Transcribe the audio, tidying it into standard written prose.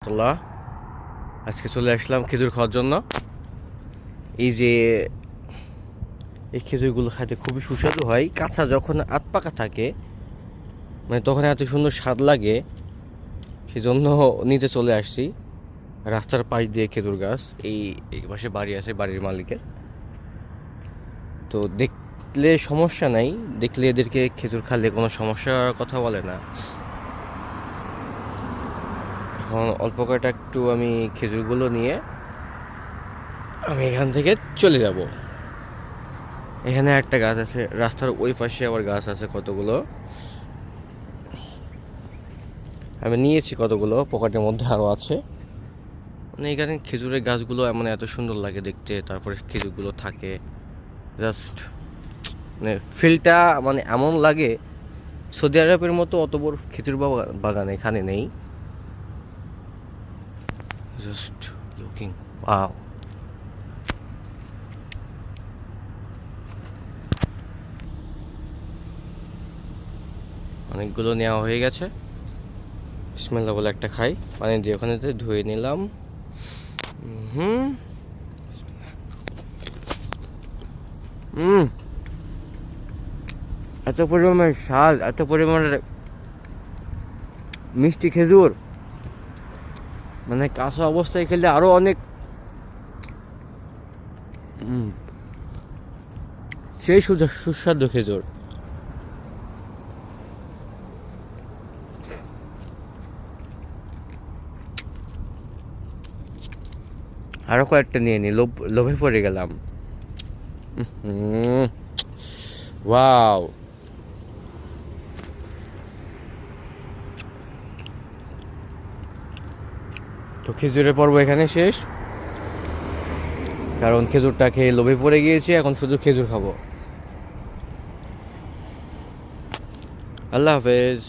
রহমতুল্লাহ। আজকে চলে আসলাম খেজুর খাওয়ার জন্য। এই যে এই খেজুরগুলো খাইতে খুবই সুস্বাদু হয়, কাঁচা যখন আধ পাকা থাকে মানে তখন এত সুন্দর স্বাদ লাগে, সেজন্য নিতে চলে আসছি। রাস্তার পাশ দিয়ে খেজুর গাছ, এই পাশে বাড়ি আছে বাড়ির মালিকের। তো দেখলে সমস্যা নাই, দেখলে এদেরকে খেজুর খালে কোনো সমস্যার কথা বলে না। এখন অল্প কয়টা একটু আমি খেজুরগুলো নিয়ে আমি এখান থেকে চলে যাব। এখানে একটা গাছ আছে, রাস্তার ওই পাশে আবার গাছ আছে কতগুলো। আমি নিয়েছি কতগুলো, পকেটের মধ্যে আরও আছে। মানে এখানে খেজুরের গাছগুলো মানে এত সুন্দর লাগে দেখতে, তারপরে খেজুরগুলো থাকে জাস্ট মানে ফিলটা মানে এমন লাগে সৌদি আরবের মতো অত বড় খেজুর বাগান এখানে নেই। Just looking wow. অনেকগুলো নেওয়া হয়ে গেছে। বিসমিল্লাহ বলে একটা খাই, পানি দিয়ে ওখানে ধুয়ে নিলাম। হুম হুম এত পরিমাণের স্বাদ, এত পরিমাণের মিষ্টি খেজুর, মানে কাঁচা অবস্থায় খেলে আরো অনেক সেই সুস্বাদু খেজুর। আরো কয়েকটা নিয়ে নি, লোভে পড়ে গেলাম। ওয়াও। তো খেজুরের পর্ব এখানে শেষ, কারণ খেজুরটা খেয়ে লোভে পড়ে গিয়েছি, এখন শুধু খেজুর খাবো। আল্লাহ হাফেজ।